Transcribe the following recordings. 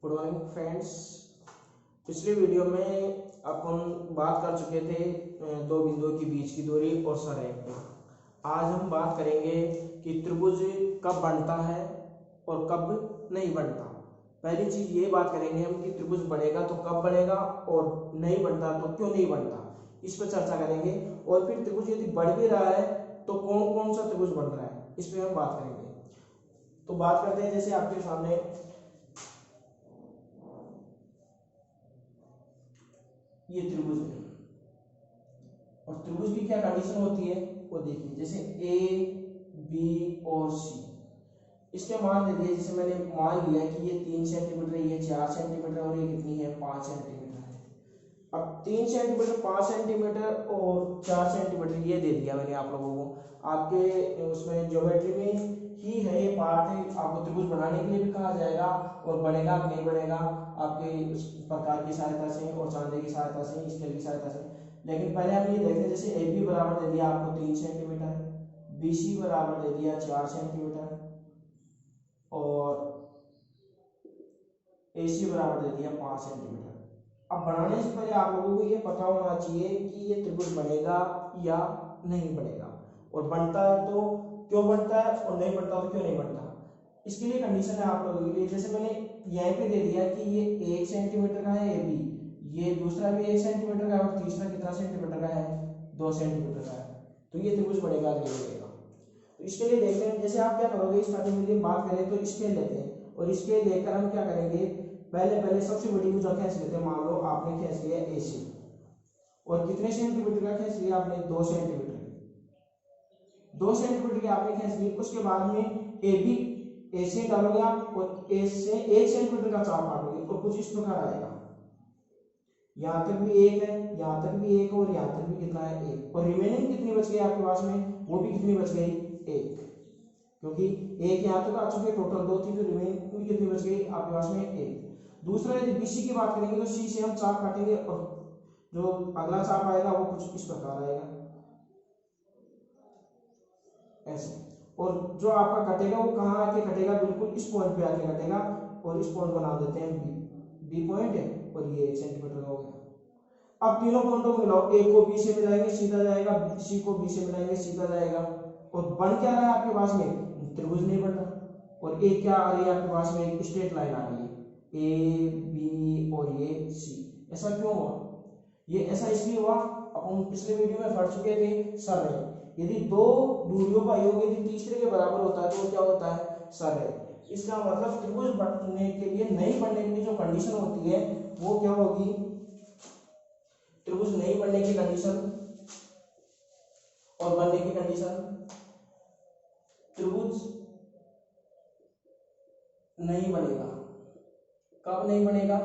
Good morning friends. पिछले video में अपन बात कर चुके थे दो बिंदुओं के बीच की दूरी और सररेख पे। आज हम बात करेंगे कि त्रिभुज कब बनता है और कब नहीं बनता। पहली चीज ये बात करेंगे हम कि त्रिभुज बनेगा तो कब बनेगा और नहीं बनता तो क्यों नहीं बनता, इस पर चर्चा करेंगे। और फिर त्रिभुज यदि बढ़ भी रहा है तो कौन कौन सा त्रिभुज बन रहा है, इस पर हम बात करेंगे। तो बात करते हैं, जैसे आपके सामने ये त्रिभुज है और त्रिभुज की क्या कंडीशन होती है वो देखिए। जैसे ए बी और सी, इसके मान दे दिए। जैसे मैंने मान लिया कि ये 3 सेंटीमीटर, ये 4 सेंटीमीटर और ये कितनी है 5 सेंटीमीटर है। अब 3 सेंटीमीटर, 5 सेंटीमीटर और 4 सेंटीमीटर ये दे दिया मैंने आप लोगों को। आपके उसमें ज्योमेट्री में ही है ये पार्ट है। आपको त्रिभुज बनाने के लिए भी कहा जाएगा और बनेगा नहीं बनेगा आपके उस प्रकार की सहायता से और चांदे की सहायता से, स्केल की सहायता से। लेकिन पहले हम ये देखते हैं, जैसे ए बी बराबर दे दिया आपको 3 सेंटीमीटर, बी सी बराबर दे दिया 4 सेंटीमीटर और ए सी बराबर दे दिया 5 सेंटीमीटर। अब बनाने से पहले आप लोगों को ये पता होना चाहिए कि ये त्रिभुज बनेगा या नहीं बनेगा, और बनता है तो क्यों बनता है और नहीं बनता तो क्यों नहीं बनता। इसके लिए कंडीशन है आप लोगों के लिए। जैसे मैंने यहाँ पे दे दिया कि ये 1 सेंटीमीटर का है ए बी, ये दूसरा भी 1 सेंटीमीटर का है और तीसरा कितना सेंटीमीटर का है 2 सेंटीमीटर का है, तो ये त्रिभुज बनेगा कि नहीं बनेगा। तो इसके लिए देखते हैं, जैसे आप क्या करोगे, स्टार्टिंग में बात करें तो स्केल लेते हैं और स्केल लेकर हम क्या करेंगे, पहले सबसे बड़ी भुजा खींच लेते हैं। मान लो आपने खींच लिया ए सी और कितने सेंटीमीटर का खींच लिया आपने 2 सेंटीमीटर, 2 सेंटीमीटर की आपने खींच ली। उसके बाद में ए बी ए से डालोगे आप और ए से 1 सेंटीमीटर का चाप काटोगे तो कुछ इस प्रकार आएगा। यहाँ तक भी 1 है, यहाँ तक भी 1 और यहाँ तक भी कितना है 1, और रिमेनिंग कितनी बच गई आपके पास में, वो भी कितनी बच गई 1, क्योंकि 1 यहाँ तक आ चुके, टोटल 2 थी तो रिमेनिंग कितनी बच गई आपके पास में 1। दूसरा यदि बीसी की बात करेंगे तो सी से हम चाप काटेंगे और जो अगला चाप आएगा वो कुछ इस प्रकार आएगा ऐसे, और जो आपका कटेगा वो कहाँ आके कटेगा, बिल्कुल इस पॉइंट पे आके कटेगा और इस पॉइंट बना देते हैं बी पॉइंट है और ये 1 सेंटीमीटर का हो गया। अब तीनों पॉइंटों को मिलाओ, ए को बी से मिलाएंगे सीधा जाएगा, सी को बी से मिलाएंगे सीधा जाएगा, और बन क्या रहा है आपके पास में, त्रिभुज नहीं बन रहा। और ए क्या आ रही है आपके पास में, एक स्ट्रेट लाइन आ रही है ए बी और ये सी। ऐसा क्यों हुआ, ये ऐसा इसलिए हुआ, अपन पिछले वीडियो में पढ़ चुके थे सररेख। यदि दो दूरियों का योग यदि तीसरे के बराबर होता है तो वो क्या होता है सररेख। इसका मतलब त्रिभुज बनने के लिए, नहीं बनने की जो कंडीशन होती है वो क्या होगी, त्रिभुज नहीं बनने की कंडीशन और बनने की कंडीशन। त्रिभुज नहीं बनेगा, कब नहीं बनेगा,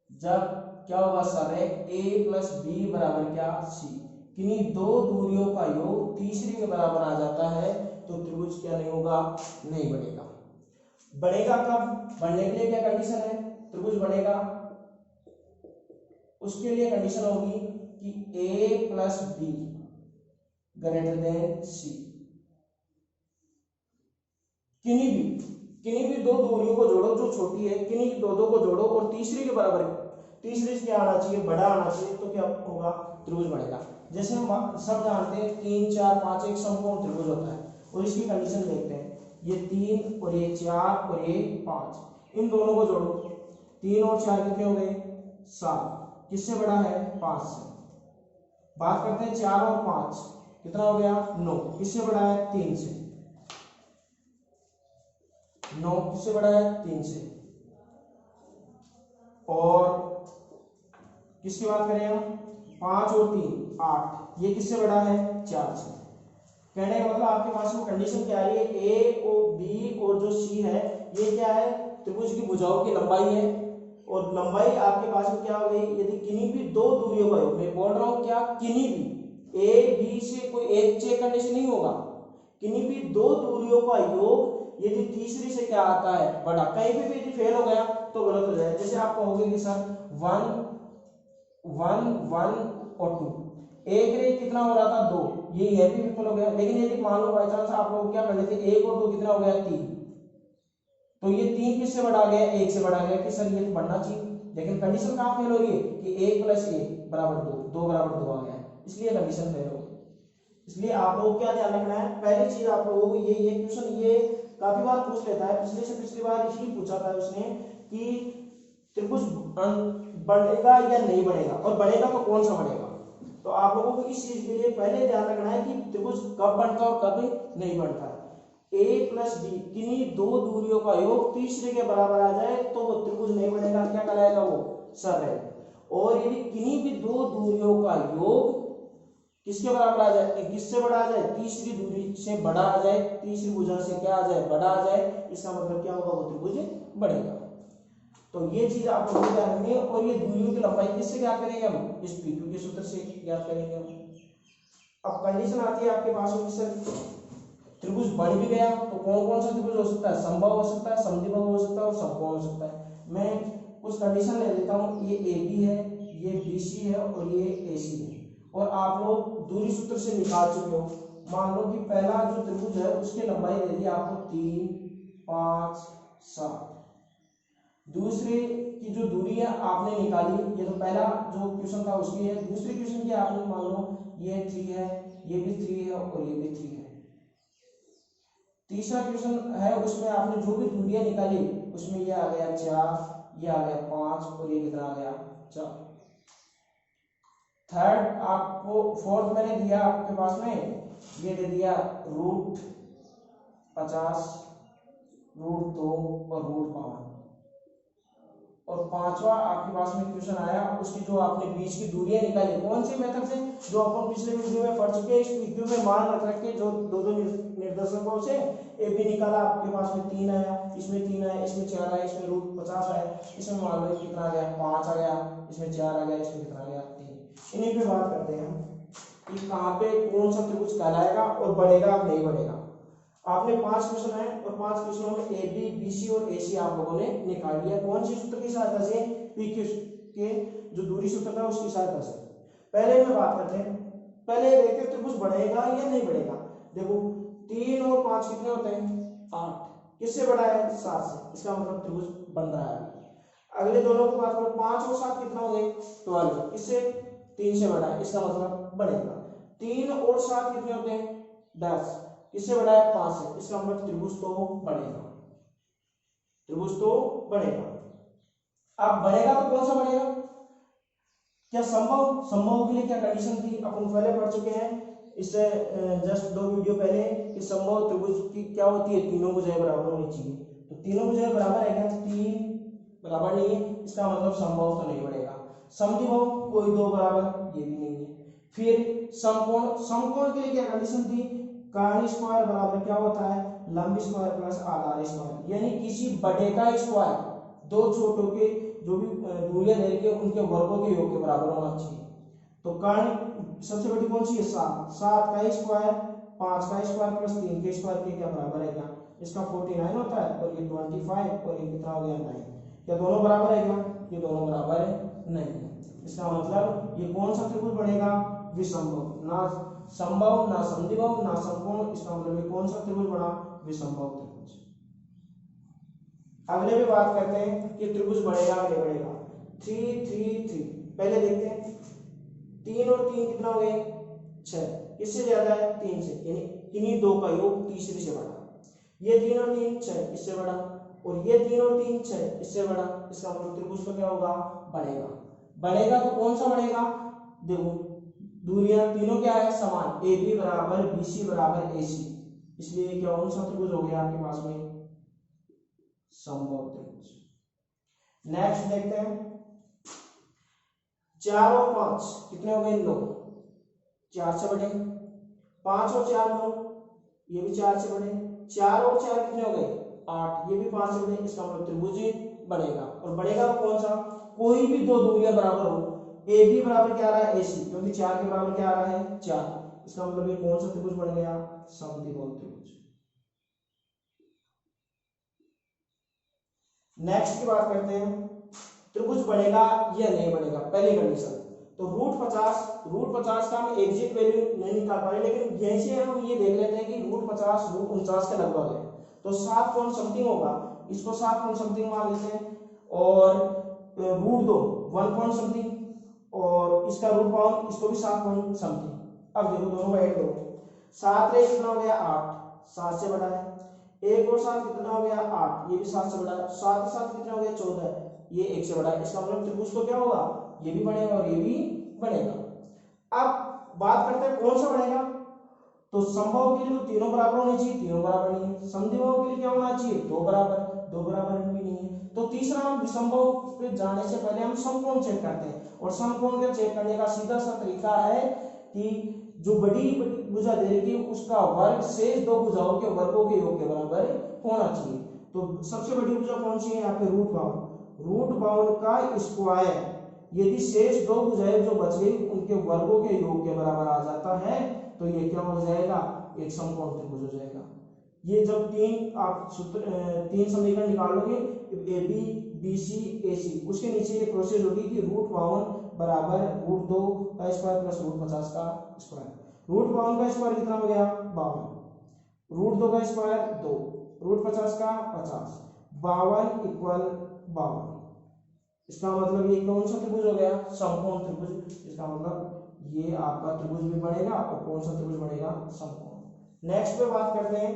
जब क्या होगा सररेख ए प्लस बी बराबर क्या सी, किन्हीं दो दूरियों का योग तीसरे के बराबर आ जाता है तो त्रिभुज क्या नहीं होगा, नहीं बनेगा। बनेगा कब, बनने के लिए क्या कंडीशन है, त्रिभुज बनेगा उसके लिए कंडीशन होगी कि ए प्लस बी ग्रेटर देन सी। किन्हीं भी दो दूरियों को जोड़ो जो छोटी है, किन्हीं दो को जोड़ो और तीसरे के बराबर, तीसरे से क्या आना चाहिए, बड़ा आना चाहिए, तो क्या होगा, त्रिभुज बनेगा। जैसे हम सब जानते हैं 3 4 5 एक समकोण त्रिभुज होता है, और इसकी कंडीशन देखते हैं, ये 3 और ये 4 और ये 5, इन दोनों को जोड़ो, 3 और 4 कितने हो गए 7, किससे बड़ा है 5 से। बात करते हैं 4 और 5 कितना हो गया 9, किससे बड़ा है 3 से, 9 किससे बड़ा है 3 से। और किसकी बात करें हम, 5 और 3 8, ये किससे बड़ा है 4 से। कहने का मतलब आपके पास में कंडीशन क्या है, ए और बी और जो सी है ये क्या है, त्रिभुज की भुजाओं की लंबाई है, और लंबाई आपके पास में क्या हो गई, यदि किन्हीं भी दो दूरियों का योग, मैं बोल रहा हूं क्या, किन्हीं भी ए बी से कोई एक चेक कंडीशन नहीं होगा, किन्हीं भी दो दूरियों का योग यदि तीसरी से क्या आता है बड़ा, कहीं पे भी यदि फेल हो गया तो गलत हो जाए। जैसे आप कहोगे कि सर 1 1 और 2, एक रे कितना हो रहा था 2, ये यह भी विफल हो गया। लेकिन यदि मान लो बाई चांस आप लोग क्या कर लेते 1 और 2 कितना हो गया 3, तो ये 3 किससे बड़ा गया, 1 से बड़ा गया कि सर ये तो बढ़ना चाहिए, लेकिन कंडीशन कहाँ फेल हो रही है कि 1 + 1 बराबर 2, 2 बराबर 2 आ गया है, इसलिए कंडीशन फेल हो गई। इसलिए आप लोग क्या ध्यान रखना है, पहली चीज आप लोगों को ये क्वेश्चन ये काफी बार पूछ लेता है, पिछले से पिछली बार ही पूछा था उसने कि त्रिभुज बढ़ेगा या नहीं बढ़ेगा, और बढ़ेगा तो कौन सा बढ़ेगा। तो आप लोगों को इस चीज के लिए पहले ध्यान रखना है कि त्रिभुज कब बढ़ता है और कब नहीं बढ़ता है। a + b किन्हीं दो दूरियों का योग तीसरे के बराबर आ जाए तो वो त्रिभुज नहीं बढ़ेगा, क्या कहलाएगा, वो सर रहेगा। और यदि किन्हीं भी दो दूरियों का योग किसके बराबर आ जाए, किससे बड़ा आ जाए, तीसरी दूरी से बड़ा आ जाए, तीसरी भुजा से क्या आ जाए, बड़ा आ जाए, इसका मतलब क्या होगा, वो त्रिभुज बढ़ेगा। तो ये चीज आप लोगों को ध्यान रखनी है। और ये दूरियों की लंबाई किससे ज्ञात करेंगे हम, इस PQ के सूत्र से ज्ञात करेंगे हम। अब कंडीशन आती है आपके पास में, सर त्रिभुज बढ़ भी गया तो कौन कौन सा त्रिभुज हो सकता है, समबाहु हो सकता है, समद्विबाहु हो सकता है और समकोण हो सकता है। मैं कुछ कंडीशन ले लेता हूँ, ये AB है, ये BC है और ये AC है, और आप लोग दूरी सूत्र से निकाल चुके हो। मान लो कि पहला जो त्रिभुज है उसकी लंबाई दे दी आपको 3, 5, 7। दूसरे की जो दूरी है आपने निकाली, ये तो पहला जो क्वेश्चन था उसकी है। दूसरे क्वेश्चन की आपने मान लो ये 3 है, ये भी 3 है और ये भी 3 है। तीसरा क्वेश्चन है उसमें आपने जो भी दूरियां निकाली उसमें ये आ गया 4, ये आ गया 5 और ये कितना आ गया 4। थर्ड आपको फोर्थ मैंने दिया आपके पास में, ये दे दिया √50, √2 और √5। और पांचवा आपके पास में क्वेश्चन आया, उसकी जो आपने बीच की दूरियां निकाली कौन सी मेथड से, जो अपन पिछले वीडियो में पढ़ चुके हैं। इस वीडियो में मान रख के जो दो निर्देशकों से ए बी निकाला, आपके पास में 3 आया, इसमें 3 आया, इसमें 4 आया, इसमें √50 आया, इसमें मान लो कितना आ गया 5 आ गया, इसमें 4 आ गया, इसमें कितना आ गया 3। इन्हीं पे बात करते हैं कि कहाँ पे कौन सा त्रिभुज कहलाएगा और बढ़ेगा नहीं बढ़ेगा। आपने 5 क्वेश्चन है और 5 क्वेश्चनों में AB, BC और AC आप लोगों ने निकाल लिया, कौन सी सूत्र की सहायता से, PQ के जो दूरी सूत्र था उसकी सहायता से। पहले में बात करते हैं, पहले देखते हैं त्रिभुज बढ़ेगा या नहीं बढ़ेगा। देखो 3 और 5 कितने होते हैं, 8, किससे बड़ा है, 7 से, इसका मतलब त्रिभुज बन रहा है। अगले दोनों की बात करो, 5 और 7 कितना हो गए 12, इससे 3 से बड़ा है, इसका मतलब बढ़ेगा। 3 और 7 कितने होते हैं 10, किससे बड़ा है 5 से, इसका मतलब त्रिभुज तो बढ़ेगा, त्रिभुज तो बढ़ेगा। अब बढ़ेगा तो कौन सा बढ़ेगा, क्या संभव, संभव के लिए क्या कंडीशन थी अपन पहले पढ़ चुके हैं इससे जस्ट 2 वीडियो पहले कि संभव त्रिभुज की क्या होती है, तीनों भुजाएं बराबर होनी चाहिए। तो तीनों भुजाएं बराबर है क्या, 3 बराबर नहीं है, इसका मतलब संभव तो नहीं बढ़ेगा। समद्विबाहु कोई 2 बराबर, ये भी नहीं है। फिर समकोण, समकोण के लिए क्या कंडीशन थी, कर्ण स्क्वायर बराबर क्या होता है, लंब स्क्वायर प्लस आधार स्क्वायर, यानी किसी बड़े का स्क्वायर दो छोटों के जो भी दूरियां दे रखी है उनके वर्गों के योग के बराबर होना चाहिए। तो कर्ण सबसे बड़ी कौन सी है, 7, 7 का स्क्वायर 5 का स्क्वायर प्लस 3 के स्क्वायर के क्या बराबर है, क्या इसका 49 होता है, और ये 25 और ये कितना हो गया 9। क्या दोनों बराबर है, क्या ये दोनों बराबर है नहीं है, इसका मतलब ये कौन सा त्रिभुज बनेगा, विसंभव, ना संभव ना समद्विबाहु ना समकोण, इसका मतलब ये कौन सा त्रिभुज बना, विसंभव त्रिभुज। अगले भी बात करते हैं कि त्रिभुज बढ़ेगा नहीं बढ़ेगा। 3 3 3 पहले देखते हैं, 3 और 3 कितना हो गए 6, किससे ज्यादा है 3 से, यानी इन्हीं दो का योग तीसरे से बड़ा। ये 3 और 3 6, इससे बड़ा, और ये 3 और 3 6, इससे बड़ा, इसका मतलब त्रिभुज तो क्या होगा, बढ़ेगा। बढ़ेगा तो कौन सा बढ़ेगा, देखो दूरियां तीनों क्या है समान, AB बराबर BC बराबर AC, इसलिए क्या कौन सा त्रिभुज हो गया आपके पास में, समबाहु त्रिभुज। नेक्स्ट देखते हैं, 4 और 5 कितने हो गए 9, 4 से बड़े, 5 और 4 9, ये भी 4 से बड़े, 4 और 4 कितने हो गए 8, ये भी 5 से बड़े, इसका मतलब त्रिभुज बढ़ेगा। और बढ़ेगा कौन सा, कोई भी दो दूरियां बराबर हो, AB बराबर क्या आ रहा है AC, क्योंकि 4 के बराबर क्या आ रहा है 4, इसका मतलब ये कौन सा त्रिभुज बन गया, समद्विबाहु त्रिभुज। नेक्स्ट की बात करते हैं, त्रिभुज बढ़ेगा या नहीं बढ़ेगा। पहली कंडीशन तो √50 का हम एग्जैक्ट वैल्यू नहीं निकाल पा रहे, लेकिन यहीं से हम ये देख लेते हैं कि √50 √49 के लगभग है, तो 7 पॉइंट समथिंग होगा। इसको 7 पॉइंट समथिंग मान लेते हैं, और रूट 2 1 पॉइंट समथिंग, और इसका रूट बाउंड इसको भी 7 पॉइंट समथिंग। अब देखो दोनों को ऐड करो, 7 रे कितना हो गया 8, 7 से बड़ा है, 1 और 7 कितना हो गया 8, ये भी 7 से बड़ा है, 7 और 7 कितना हो गया 14, ये 1 से बड़ा है। इसका मतलब त्रिभुज को क्या होगा, ये भी बढ़ेगा और ये भी बढ़ेगा। अब बात करते हैं कौन सा बढ़ेगा, तो समबाहु के लिए तो तीनों बराबर होने चाहिए, तीनों बराबर नहीं है। समद्विबाहु के लिए क्या होना चाहिए, दो बराबर भी नहीं है। तो तीसरा, हम विषमबाहु पे जाने से पहले हम समकोण चेक करते हैं, और समकोण का चेक करने का सीधा सा तरीका है कि जो बड़ी भुजा दे रखी है उसका वर्ग शेष दो भुजाओं के वर्गों के योग के बराबर होना चाहिए। तो सबसे बड़ी भुजा कौन सी है यहाँ पे, रूट बाउंड का स्क्वायर यदि शेष दो भुजाएं जो बच गई उनके वर्गों के योग के बराबर आ जाता है तो ये क्या हो जाएगा, एक समकोण त्रिभुज हो जाएगा। ये जब तीन समीकरण निकालोगे, ए बी बी सी ए सी, उसके नीचे ये प्रोसेस होगी कि रूट बाउंड बराबर रूट 2 का स्क्वायर प्लस रूट 50 का स्क्वायर। रूट बाउंड का स्क्वायर कितना हो गया 52, रूट 2 का स्क्वायर 2, रूट 50 का 50, 52 इक्वल 52। इसका मतलब ये कौन सा त्रिभुज हो गया, समकोण त्रिभुज। इसका मतलब ये आपका त्रिभुज भी बनेगा, और कौन सा त्रिभुज बनेगा, समकोण। नेक्स्ट पे बात करते हैं,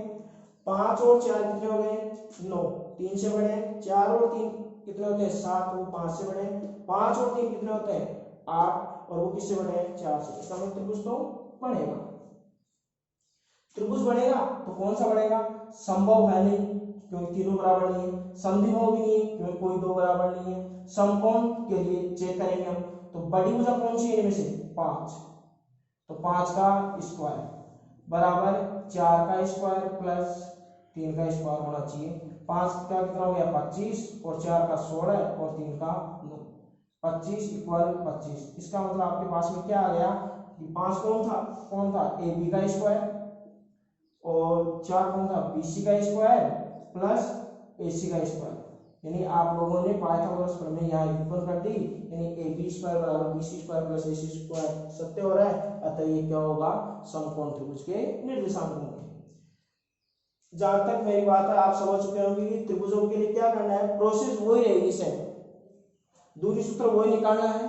5 और 4 कितने हो गए 9, 3 से बड़े, 4 और 3 कितने होते हैं 7, वो 5 से बड़े, 5 और 3 कितने होते हैं 8, और वो किससे बड़े हैं 4 से। इसका मतलब त्रिभुज तो बनेगा। त्रिभुज बनेगा तो कौन सा बनेगा, संभव है नहीं क्योंकि तीनों बराबर नहीं है, समद्विबाहु भी नहीं है क्योंकि कोई दो बराबर नहीं है। समकोण के लिए चेक करेंगे हम, तो बड़ी भुजा कौन सी है इनमें से 5, तो 5 का स्क्वायर बराबर 4 का स्क्वायर प्लस 3 का स्क्वायर होना चाहिए। 5 का कितना हो गया 25, और 4 का 16, और 3 का 9, 25 इक्वल 25। इसका मतलब आपके पास में क्या आ गया कि 5 कौन था ए बी का स्क्वायर, और 4 कौन था बी सी का स्क्वायर प्लस ए सी का स्क्वायर। यानी आप लोगों ने पाइथागोरस प्रमेय यहाँ उत्पन्न कर दी, यानी ए बी स्क्वायर बराबर बी सी स्क्वायर प्लस ए सी स्क्वायर सत्य हो रहा है, अतः ये क्या होगा, समकोण त्रिभुज के निर्देशांक होंगे। जहां तक मेरी बात है आप समझ चुके होंगे कि त्रिभुजों के लिए क्या करना है, प्रोसेस वही रहेगी, सेम दूरी सूत्र वही निकालना है।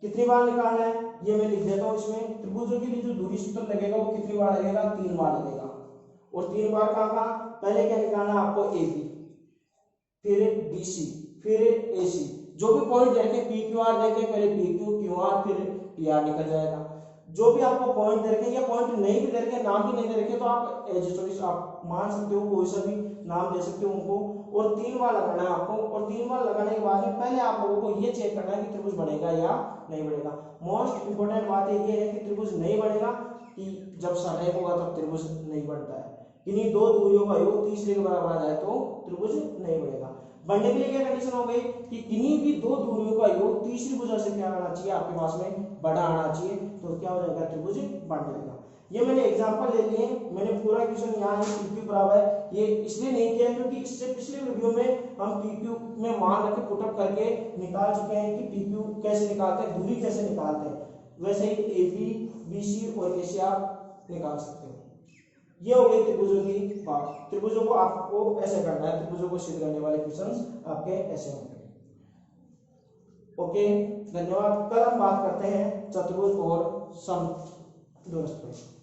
कितनी बार निकालना है ये मैं लिख देता हूँ इसमें। त्रिभुजों के लिए जो दूरी सूत्र लगेगा वो कितनी बार लगेगा, 3 बार लगेगा। और 3 बार कहाँ, पहले क्या निकालना है आपको, ए बी, फिर बी सी, फिर ए सी। जो भी पॉइंट दे रखे पी क्यू आर देखे, पहले पी क्यू क्यू आर फिर टी आर निकल जाएगा। जो भी आपको पॉइंट दे रखे, या पॉइंट नहीं भी दे रखे, नाम भी नहीं दे रखे, तो आप आप मान सकते हो, कोई सा भी नाम दे सकते हो उनको। और 3 बार लगाना है आपको, और 3 बार लगाने के बाद में पहले आप लोगों को ये चेक करना है कि त्रिभुज बनेगा या नहीं बनेगा। मोस्ट इंपोर्टेंट बात ये है कि त्रिभुज नहीं बनेगा कि जब सहायक होगा तब त्रिभुज नहीं बनता है। किन्हीं दो दूरियों का योग तीसरे के बराबर आ जाए तो त्रिभुज नहीं बनेगा। बनने के लिए क्या कंडीशन हो गई कि किन्हीं भी दो दूरियों का योग तीसरी भुजा से क्या आना चाहिए, आपके पास में बड़ा आना चाहिए, तो क्या हो जाएगा, त्रिभुज बन जाएगा। ये मैंने एग्जांपल ले लिए, मैंने पूरा क्वेश्चन यहाँ है PQ बराबर, ये इसलिए नहीं किया क्योंकि इससे पिछले वीडियो में हम PQ में मान रखे पुटअप करके निकाल चुके हैं कि PQ कैसे निकालते हैं, दूरी कैसे निकालते हैं। वैसे ही AB BC और AC आप निकाल सकते हो। ये हो गई त्रिभुजों की बात। त्रिभुजों को आपको ऐसे करना है, त्रिभुजों को सिद्ध करने वाले क्वेश्चंस आपके ऐसे होंगे। ओके, धन्यवाद। कल हम बात करते हैं चतुर्भुज और समदूरस्थ पे।